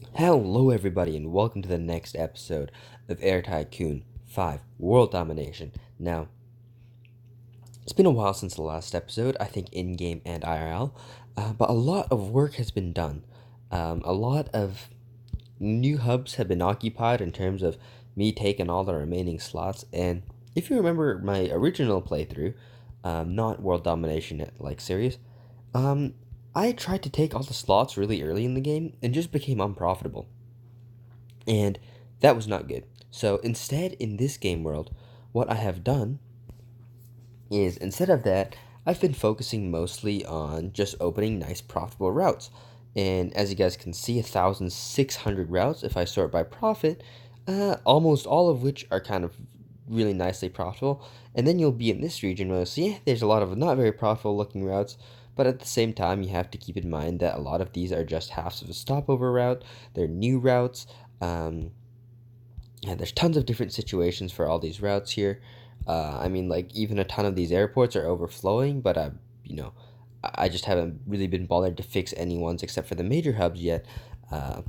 Hello, everybody, and welcome to the next episode of Air Tycoon 5 World Domination. Now, it's been a while since the last episode, I think in game and IRL, but a lot of work has been done. A lot of new hubs have been occupied in terms of me taking all the remaining slots. And if you remember my original playthrough, not World Domination like series, um, I tried to take all the slots really early in the game and just became unprofitable. And that was not good. So instead, in this game world, what I have done is instead of that, I've been focusing mostly on just opening nice profitable routes. And as you guys can see, 1,600 routes if I sort by profit, almost all of which are kind of really nicely profitable. And then you'll be in this region where you'll see there's a lot of not very profitable looking routes, but at the same time, you have to keep in mind that a lot of these are just halves of a stopover route. They're new routes. Yeah, there's tons of different situations for all these routes here. I mean, like, even a ton of these airports are overflowing, but, you know, I just haven't really been bothered to fix any ones except for the major hubs yet. Uh,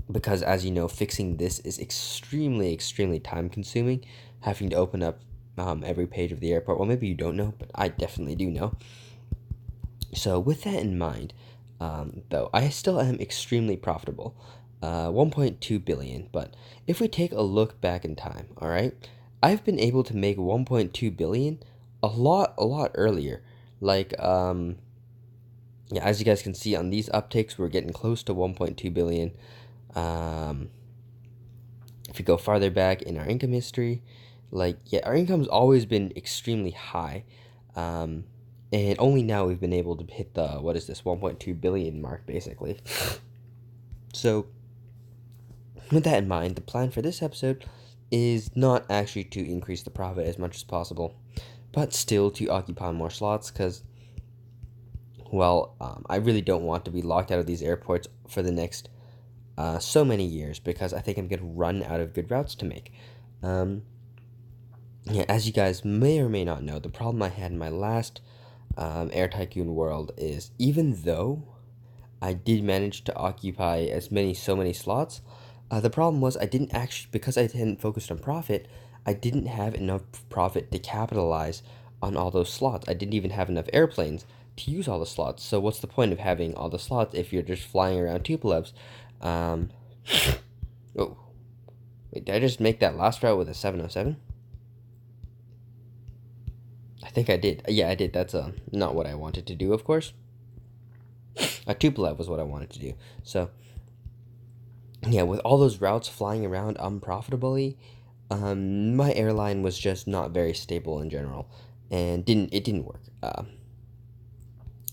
because, as you know, fixing this is extremely, extremely time consuming. Having to open up every page of the airport. Well, maybe you don't know, but I definitely do know. So, with that in mind, though, I still am extremely profitable. 1.2 billion. But if we take a look back in time, all right, I've been able to make 1.2 billion a lot earlier. Like, yeah, as you guys can see on these uptakes, we're getting close to 1.2 billion. Um, if you go farther back in our income history, like, yeah, our income's always been extremely high. Um, and only now we've been able to hit the, what is this, 1.2 billion mark, basically. So, with that in mind, the plan for this episode is not actually to increase the profit as much as possible, but still to occupy more slots because, well, I really don't want to be locked out of these airports for the next so many years because I think I'm going to run out of good routes to make. Um, yeah, as you guys may or may not know, the problem I had in my last Air Tycoon world is even though I did manage to occupy so many slots. The problem was I didn't actually, because I hadn't focused on profit, I didn't have enough profit to capitalize on all those slots. I didn't even have enough airplanes to use all the slots. So what's the point of having all the slots if you're just flying around Tupolevs? Um, oh, wait, did I just make that last route with a 707? I think I did. Yeah, I did. That's not what I wanted to do, of course. A Tupolev was what I wanted to do. So yeah, with all those routes flying around unprofitably, my airline was just not very stable in general, and didn't work.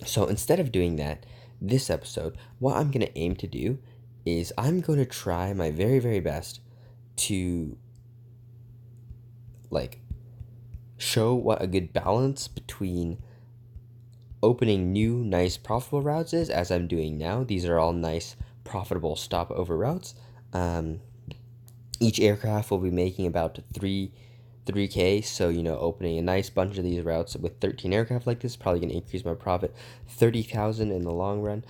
So instead of doing that, this episode, what I'm gonna aim to do is I'm gonna try my very best to like show what a good balance between opening new nice profitable routes is, as I'm doing now. These are all nice profitable stopover routes. Um, each aircraft will be making about 3k, so opening a nice bunch of these routes with 13 aircraft like this is probably going to increase my profit 30,000 in the long run.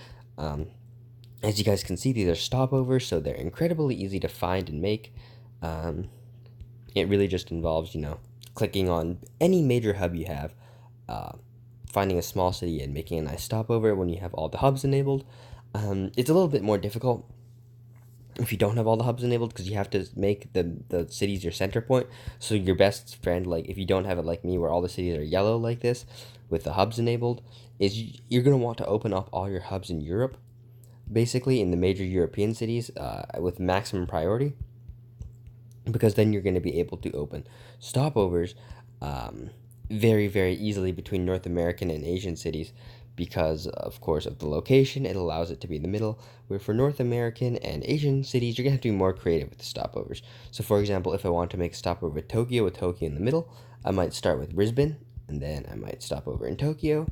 As you guys can see, these are stopovers, so they're incredibly easy to find and make. It really just involves clicking on any major hub you have, uh, finding a small city and making a nice stopover when you have all the hubs enabled. It's a little bit more difficult if you don't have all the hubs enabled because you have to make the cities your center point. So your best friend, like if you don't have it like me where all the cities are yellow like this with the hubs enabled, is you're going to want to open up all your hubs in Europe, basically in the major European cities with maximum priority, because then you're going to be able to open stopovers um, very easily between North American and Asian cities because, of course, of the location. It allows it to be in the middle, where for North American and Asian cities, you're going to have to be more creative with the stopovers. So, for example, if I want to make a stopover with Tokyo in the middle, I might start with Brisbane, and then I might stop over in Tokyo,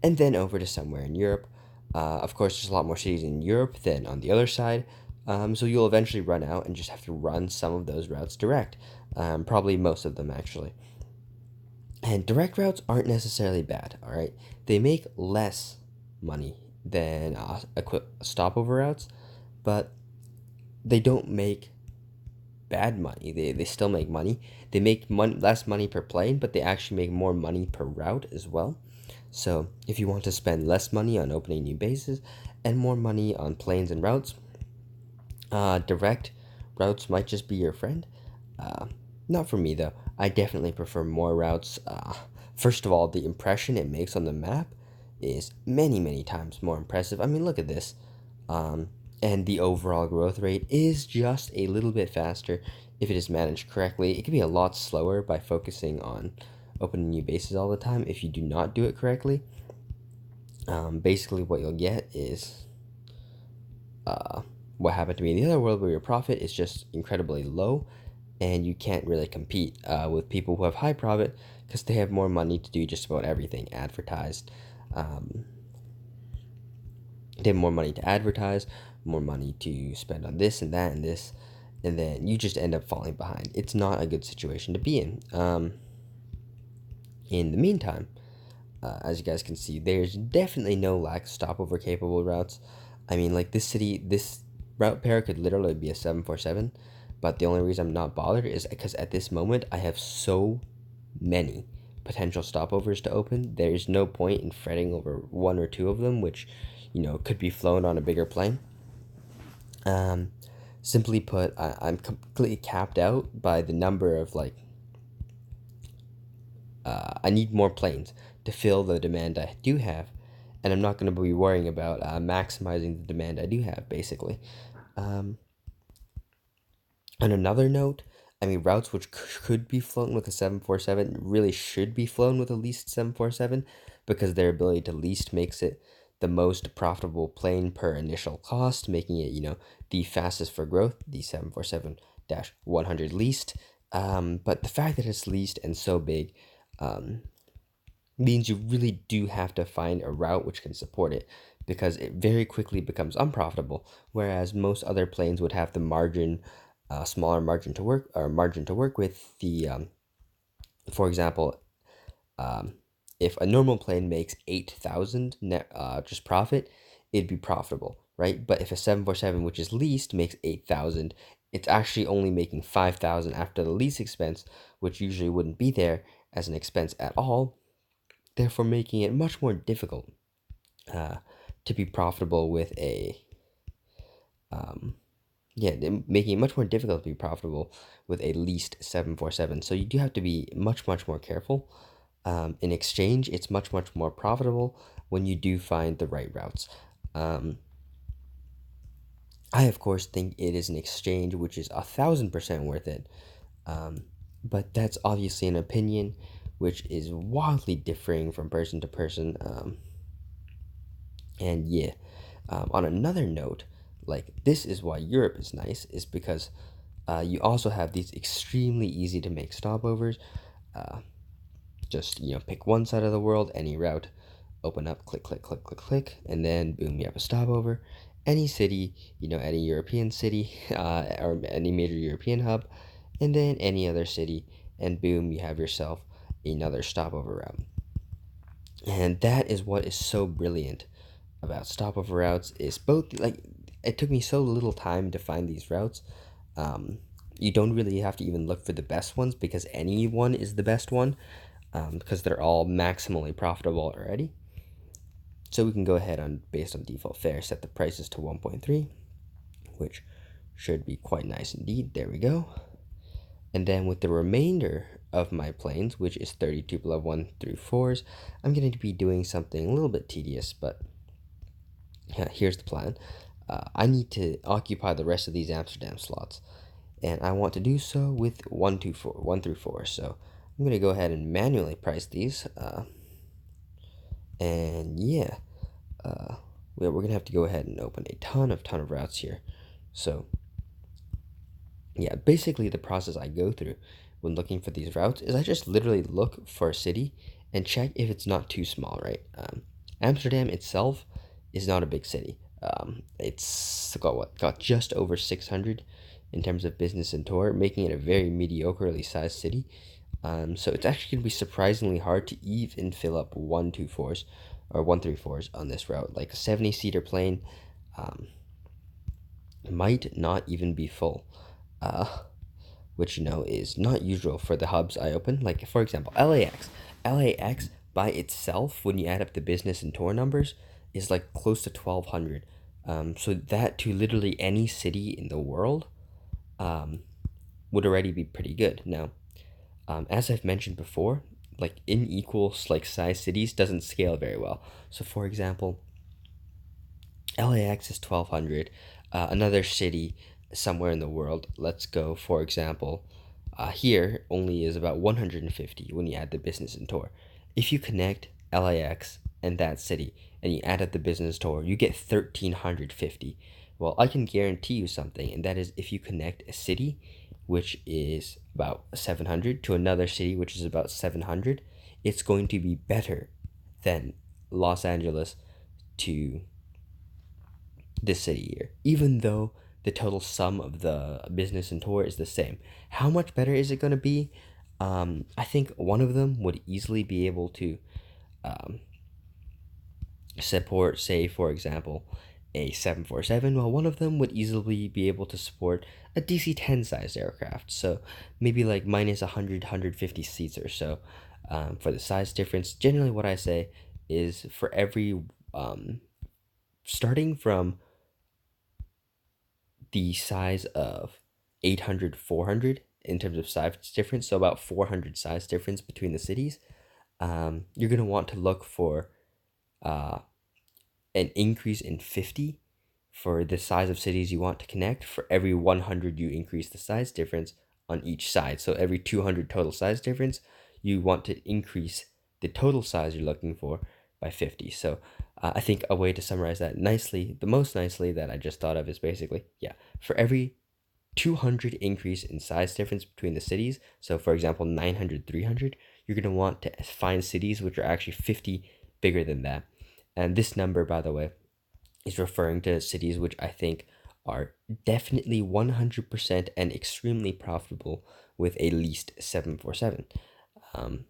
and then over to somewhere in Europe. Of course, there's a lot more cities in Europe than on the other side, so you'll eventually run out and just have to run some of those routes direct, probably most of them actually. And direct routes aren't necessarily bad, all right? They make less money than stopover routes, but they don't make bad money. They still make money. They make less money per plane, but they actually make more money per route as well. So if you want to spend less money on opening new bases and more money on planes and routes, direct routes might just be your friend. Uh, Not for me though. I definitely prefer more routes. First of all, the impression it makes on the map is many, many times more impressive. I mean, look at this. Um, and the overall growth rate is just a little bit faster if it is managed correctly. It can be a lot slower by focusing on opening new bases all the time if you do not do it correctly. Basically, what you'll get is what happened to me in the other world, where your profit is just incredibly low and you can't really compete with people who have high profit because they have more money to do just about everything advertised. Um, they have more money to advertise, more money to spend on this and that and this, and then you just end up falling behind. It's not a good situation to be in. In the meantime, as you guys can see, there's definitely no lack of stopover capable routes. I mean, like this route pair could literally be a 747, but the only reason I'm not bothered is because at this moment I have so many potential stopovers to open. There's no point in fretting over one or two of them, which, could be flown on a bigger plane. Um, Simply put, I'm completely capped out by the number of I need more planes to fill the demand I do have, and I'm not going to be worrying about maximizing the demand I do have, basically. Um, on another note, I mean, routes which could be flown with a 747 really should be flown with a leased 747 because their ability to lease makes it the most profitable plane per initial cost, making it, the fastest for growth, the 747-100 leased. But the fact that it's leased and so big, um, means you really do have to find a route which can support it because it very quickly becomes unprofitable, whereas most other planes would have the margin, smaller margin to work with. For example, um, if a normal plane makes 8,000 net just profit, it'd be profitable, right? But if a 747, which is leased, makes 8,000, it's actually only making 5,000 after the lease expense, which usually wouldn't be there as an expense at all, therefore making it much more difficult uh, to be profitable with um, making it much more difficult to be profitable with a leased 747. So you do have to be much, much more careful. In exchange, it's much, much more profitable when you do find the right routes. I, of course, think it is an exchange which is 1,000% worth it. But that's obviously an opinion which is wildly differing from person to person. And yeah, on another note, like this is why Europe is nice, is because you also have these extremely easy to make stopovers. Just pick one side of the world, any route, open up, click, click, click, click, click, and then boom, you have a stopover. Any city, any European city, or any major European hub, and then any other city, and boom, you have yourself another stopover route. And that is what is so brilliant about stopover routes, is both like it took me so little time to find these routes. Um, you don't really have to even look for the best ones because any one is the best one, because they're all maximally profitable already. So we can go ahead on, based on default fare, set the prices to 1.3, which should be quite nice indeed. There we go. And then with the remainder of my planes, which is 32 below 1 through 4s, I'm going to be doing something a little bit tedious, but here's the plan. I need to occupy the rest of these Amsterdam slots, and I want to do so with 1 through 4. So I'm going to go ahead and manually price these, and yeah, we're going to have to go ahead and open a ton of routes here. So yeah, basically the process I go through when looking for these routes is I just literally look for a city and check if it's not too small, right? Amsterdam itself is not a big city. It's got just over 600 in terms of business and tour, making it a very mediocrely sized city. So it's actually going to be surprisingly hard to even fill up 124s or 134s on this route. Like a 70-seater plane, might not even be full, uh, which is not usual for the hubs I open. Like for example, LAX by itself, when you add up the business and tour numbers, is like close to 1,200. So that to literally any city in the world, um, would already be pretty good. Now, as I've mentioned before, like unequal like size cities doesn't scale very well. So for example, LAX is 1,200. Another city somewhere in the world, let's go, for example, here only is about 150 when you add the business and tour. If you connect LAX and that city and you add up the business tour, you get 1,350. Well, I can guarantee you something, and that is if you connect a city which is about 700 to another city which is about 700, it's going to be better than Los Angeles to this city year, even though the total sum of the business and tour is the same. How much better is it going to be? I think one of them would easily be able to um, support, say, for example, a 747, while one of them would easily be able to support a DC-10 sized aircraft. So maybe like minus 100, 150 seats or so. For the size difference, generally what I say is for every, starting from the size of 800, 400 in terms of size difference, so about 400 size difference between the cities, you're going to want to look for uh, an increase in 50 for the size of cities you want to connect. For every 100 you increase the size difference on each side. So every 200 total size difference, you want to increase the total size you're looking for by 50. So I think a way to summarize that nicely, the most nicely that I just thought of is basically, yeah, for every 200 increase in size difference between the cities, so for example 900, 300, you're going to want to find cities which are actually 50 bigger than that. And this number, by the way, is referring to cities which I think are definitely 100% and extremely profitable with at least 747. Um,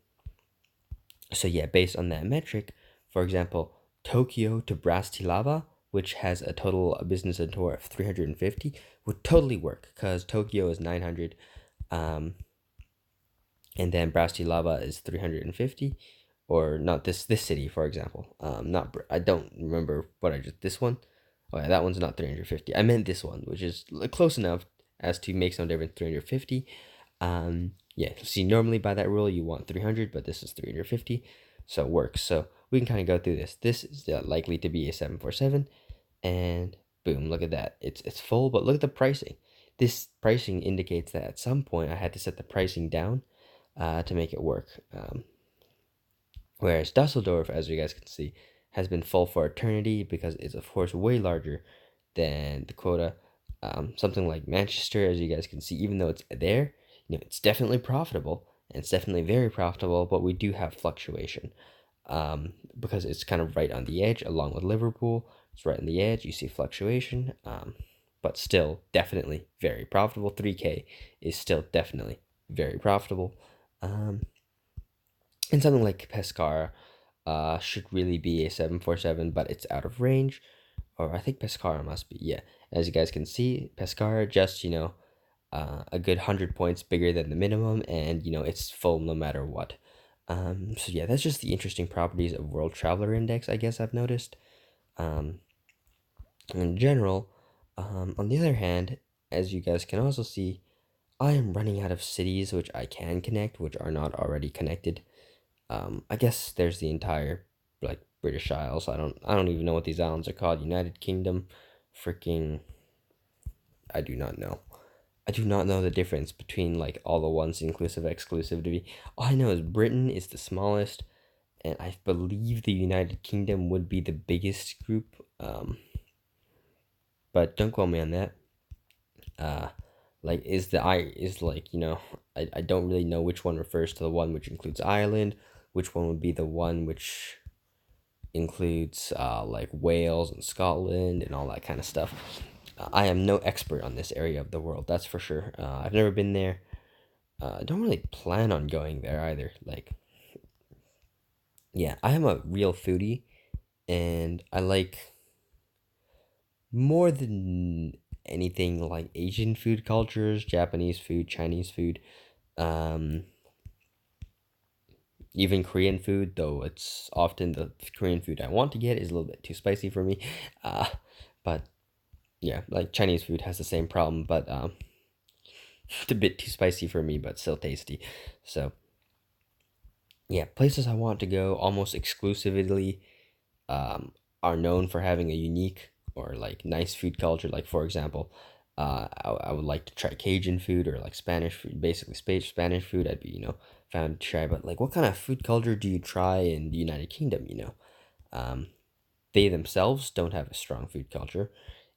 so yeah, based on that metric, for example, Tokyo to Bratislava, which has a total business and tour of 350, would totally work because Tokyo is 900, um, and then Bratislava is 350, or not this city, for example. Not I don't remember what I just this one. Oh yeah, that one's not 350. I meant this one, which is close enough as to make some difference. 350. Yeah. See, normally by that rule you want 300, but this is 350, so it works. So we can kind of go through this. This is likely to be a 747, and boom, look at that. It's full, but look at the pricing. This pricing indicates that at some point I had to set the pricing down to make it work. Whereas Dusseldorf, as you guys can see, has been full for eternity because it's of course way larger than the quota. Something like Manchester, as you guys can see, even though it's there, it's definitely profitable and it's definitely very profitable, but we do have fluctuation because it's kind of right on the edge, along with Liverpool. It's right on the edge. You see fluctuation, but still definitely very profitable. 3K is still definitely very profitable. Um, and something like Pescara should really be a 747, but it's out of range. Or I think Pescara must be, yeah. As you guys can see, Pescara just, a good 100 points bigger than the minimum, and, it's full no matter what. So yeah, that's just the interesting properties of World Traveler Index, I guess I've noticed. Um, in general, on the other hand, as you guys can also see, I am running out of cities which I can connect, which are not already connected. I guess there's the entire like British Isles. I don't even know what these islands are called. United Kingdom, freaking. I do not know. I do not know the difference between like all the ones inclusive exclusivity. All I know is Britain is the smallest, and I believe the United Kingdom would be the biggest group. But don't quote me on that. Uh, like is like I don't really know which one refers to the one which includes Ireland, which one would be the one which includes like Wales and Scotland and all that kind of stuff. I am no expert on this area of the world, that's for sure. I've never been there. I don't really plan on going there either. Like, yeah, I am a real foodie, and I like more than anything like Asian food cultures, Japanese food, Chinese food, um, even Korean food, though it's often the Korean food I want to get is a little bit too spicy for me. Uh, but yeah, like Chinese food has the same problem, but it's a bit too spicy for me, but still tasty. So yeah, places I want to go almost exclusively um, are known for having a unique or like nice food culture. Like for example, I would like to try Cajun food or like Spanish food, basically Spanish food. I'd be found to try. But like, what kind of food culture do you try in the United Kingdom? Um, they themselves don't have a strong food culture,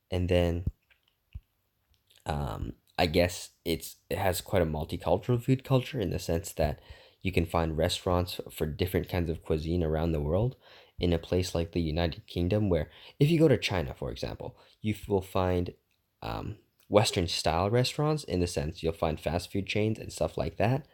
and then I guess it has quite a multicultural food culture in the sense that you can find restaurants for different kinds of cuisine around the world. In a place like the United Kingdom, where if you go to China, for example, you will find um, Western style restaurants in the sense you'll find fast food chains and stuff like that.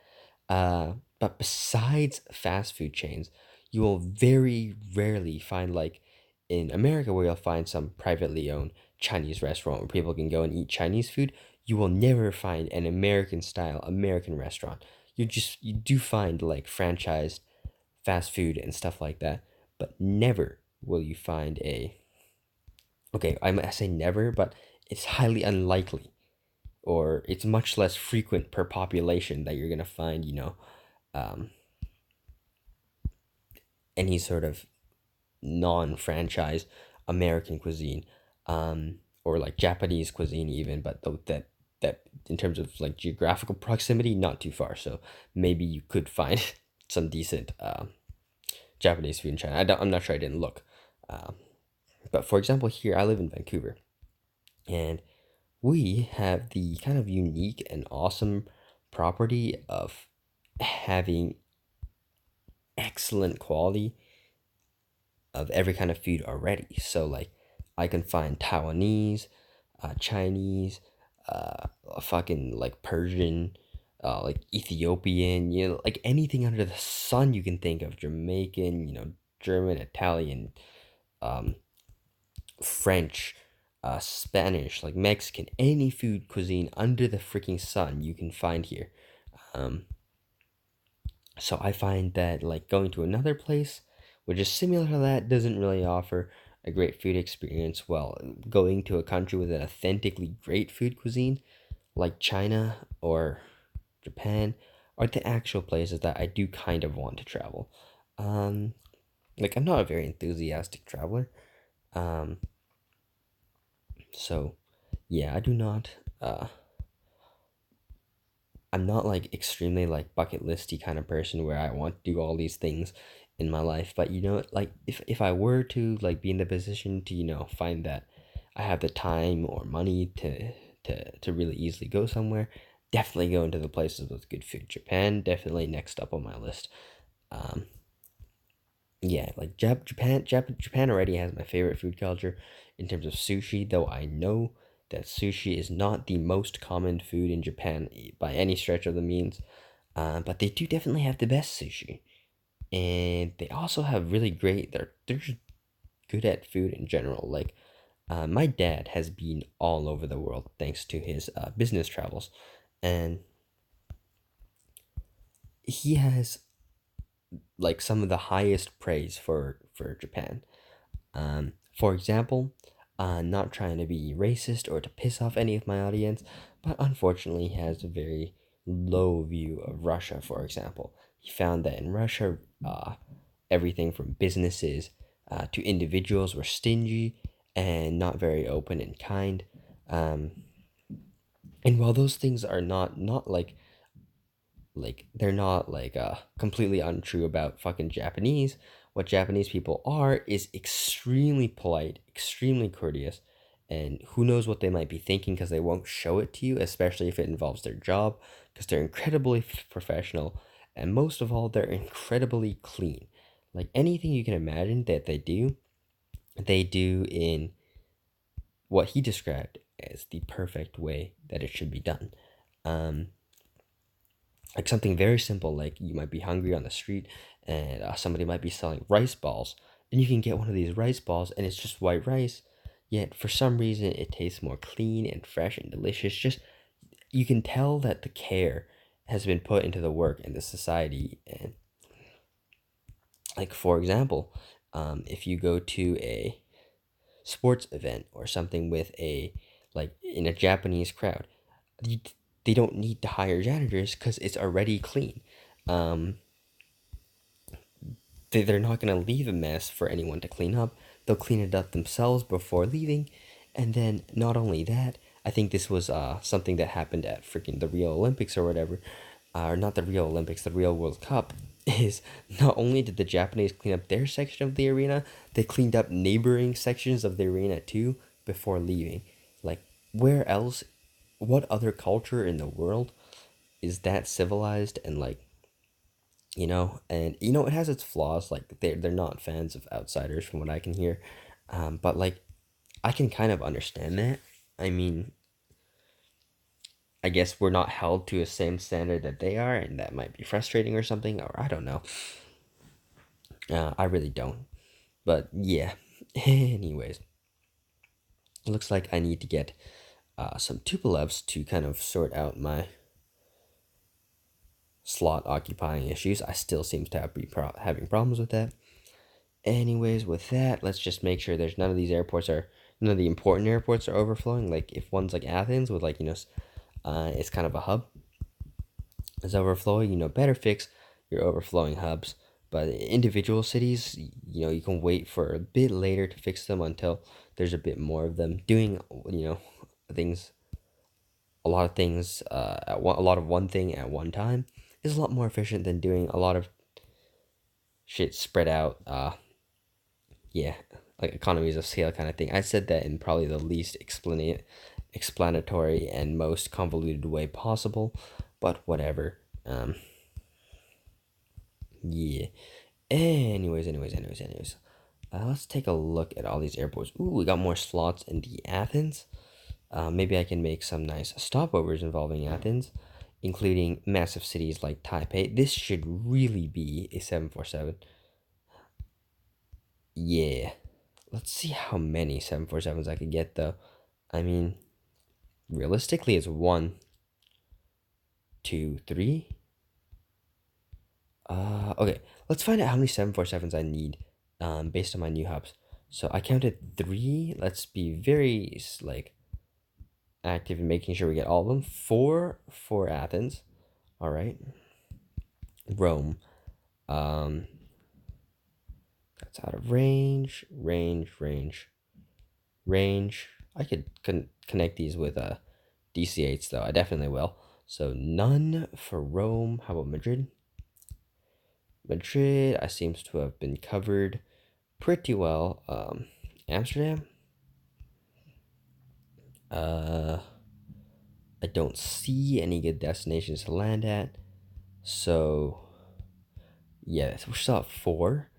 But besides fast food chains, you will very rarely find like in America where you'll find some privately owned Chinese restaurant where people can go and eat Chinese food. You will never find an American style American restaurant. You do find like franchised fast food and stuff like that, but never will you find a okay, I say never, but it's highly unlikely or it's much less frequent per population that you're gonna find, um, any sort of non-franchise American cuisine, or like Japanese cuisine even, but that in terms of like geographical proximity, not too far. So maybe you could find some decent Japanese food in China. I'm not sure. I didn't look. Um, but for example, here I live in Vancouver, and we have the kind of unique and awesome property of having excellent quality of every kind of food already. So like I can find Taiwanese, Chinese, fucking like Persian, like Ethiopian, like anything under the sun you can think of, Jamaican, German, Italian, um, French, Spanish, like Mexican, any food cuisine under the freaking sun you can find here. Um, so I find that like going to another place, which is similar to that, doesn't really offer a great food experience. Well, going to a country with an authentically great food cuisine, like China or Japan, are the actual places that I do kind of want to travel. Um, like I'm not a very enthusiastic traveler. Um, so yeah, I do not. I'm not like extremely like bucket listy kind of person where I want to do all these things in my life. But like if I were to like be in the position to find that I have the time or money to really easily go somewhere, definitely go into the places with good food. Japan definitely next up on my list. Um, yeah, like Japan already has my favorite food culture in terms of sushi, though I know that sushi is not the most common food in Japan by any stretch of the means. But they do definitely have the best sushi, and they also have really great. They're just good at food in general. Like, my dad has been all over the world thanks to his business travels, and he has like some of the highest praise for Japan. For example, not trying to be racist or to piss off any of my audience, but unfortunately, he has a very low view of Russia, for example. He found that in Russia, everything from businesses to individuals were stingy and not very open and kind. Um, and while those things are not like they're not like completely untrue about fucking Japanese. What Japanese people are is extremely polite, extremely courteous, and who knows what they might be thinking because they won't show it to you, especially if it involves their job, because they're incredibly professional, and most of all, they're incredibly clean. Like anything you can imagine that they do in what he described as the perfect way that it should be done. Um, like something very simple, like you might be hungry on the street and somebody might be selling rice balls, and you can get one of these rice balls and it's just white rice. yet for some reason it tastes more clean and fresh and delicious. Just you can tell that the care has been put into the work and the society. And like for example, if you go to a sports event or something with a like in a Japanese crowd, you, they don't need to hire janitors because it's already clean. Um, they're not going to leave a mess for anyone to clean up. They'll clean it up themselves before leaving. And then not only that, I think this was something that happened at freaking the Rio Olympics or whatever, or not the Rio Olympics, the Rio World Cup, is not only did the Japanese clean up their section of the arena, they cleaned up neighboring sections of the arena too before leaving. Like, where else, what other culture in the world is that civilized and like, and it has its flaws. Like they're not fans of outsiders, from what I can hear, but like I can kind of understand that. I mean, I guess we're not held to a same standard that they are, and that might be frustrating or something, or I don't know. I really don't, but yeah. Anyways, it looks like I need to get some Tupolevs to kind of sort out my slot occupying issues. I still seem to having problems with that. Anyways, with that, let's just make sure there's none of these airports are none of the important airports are overflowing. Like if one's like Athens with like it's kind of a hub is overflowing. Better fix your overflowing hubs. But individual cities, you can wait for a bit later to fix them until there's a bit more of them doing things. A lot of things a lot of one thing at one time is a lot more efficient than doing a lot of shit spread out. Yeah, like economies of scale kind of thing. I said that in probably the least explanatory and most convoluted way possible, but whatever. Yeah. Anyways. Let's take a look at all these airports. Ooh, we got more slots in the Athens. Maybe I can make some nice stopovers involving Athens, including massive cities like Taipei. This should really be a 747. Yeah. Let's see how many 747s I could get, though. I mean, realistically, it's one, two, three. Okay. Let's find out how many 747s I need, based on my new hubs. So I counted three. Let's be very like active in making sure we get all of them. Four for Athens. All right. Rome. Um, that's out of range. Range. I could connect these with DC8s though. I definitely will. So none for Rome. How about Madrid? Madrid, I seems to have been covered pretty well. Amsterdam. I don't see any good destinations to land at. So yeah, we're still at four.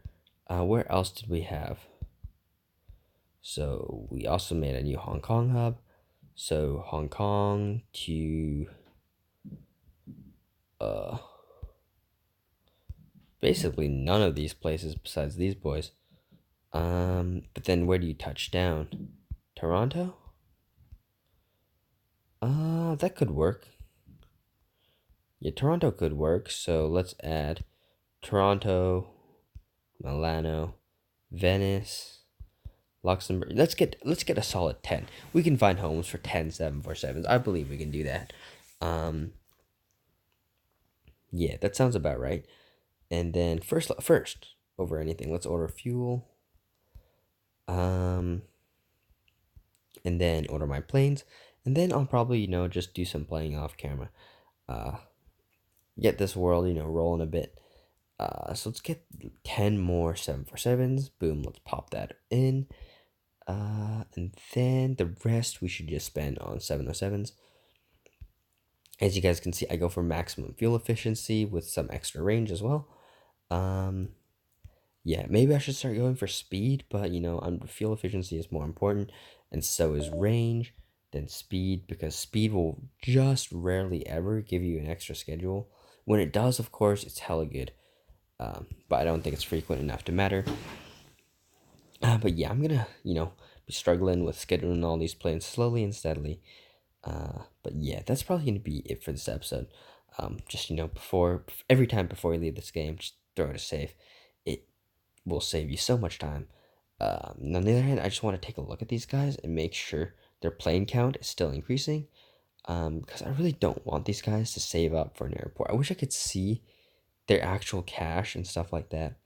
Where else did we have? So we also made a new Hong Kong hub. So Hong Kong to basically none of these places besides these boys. But then where do you touch down? Toronto? That could work. Yeah, Toronto could work. So let's add Toronto, Milano, Venice, Luxembourg. Let's get a solid 10. We can find homes for 10 747s. I believe we can do that. Yeah, that sounds about right. And then first over anything, let's order fuel. And then order my planes, and then I'll probably just do some playing off camera. Get this world rolling a bit. So let's get 10 more 747s. Boom, let's pop that in. And then the rest we should just spend on 707s. As you guys can see, I go for maximum fuel efficiency with some extra range as well. Yeah, maybe I should start going for speed, but fuel efficiency is more important, and so is range than speed, because speed will just rarely ever give you an extra schedule. When it does, of course, it's hella good, but I don't think it's frequent enough to matter. But yeah, I'm gonna struggling with scheduling all these planes slowly and steadily. But yeah, that's probably gonna be it for this episode. Just before every time before you leave this game, just throw it a save. It will save you so much time. On the other hand, I just want to take a look at these guys and make sure their plane count is still increasing. Because I really don't want these guys to save up for an airport. I wish I could see their actual cash and stuff like that.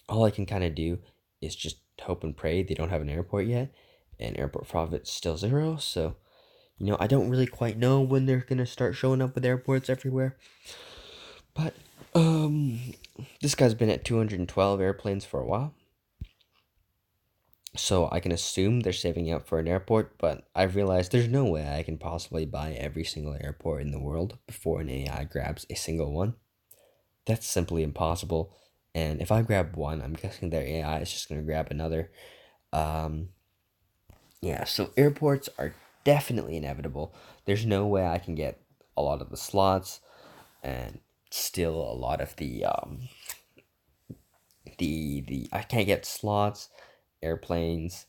All I can kind of do is just hope and pray they don't have an airport yet, and airport profit's still zero. So, I don't really quite know when they're gonna start showing up with airports everywhere. But this guy's been at 212 airplanes for a while. So I can assume they're saving up for an airport, but I've realized there's no way I can possibly buy every single airport in the world before an AI grabs a single one. That's simply impossible. And if I grab one, I'm guessing their AI is just going to grab another. Um, yeah, so airports are definitely inevitable. There's no way I can get a lot of the slots and still a lot of the I can't get slots, airplanes,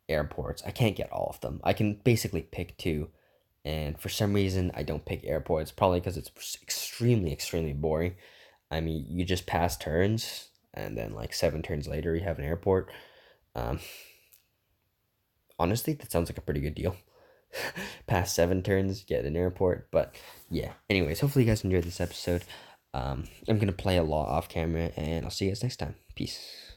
airports. I can't get all of them. I can basically pick two, and for some reason I don't pick airports. Probably because it's extremely boring. I mean, you just pass turns, and then like 7 turns later, you have an airport. Um, Honestly, that sounds like a pretty good deal. Pass 7 turns, get an airport. But yeah. Anyways, hopefully you guys enjoyed this episode. I'm gonna play a lot off camera, and I'll see you guys next time. Peace.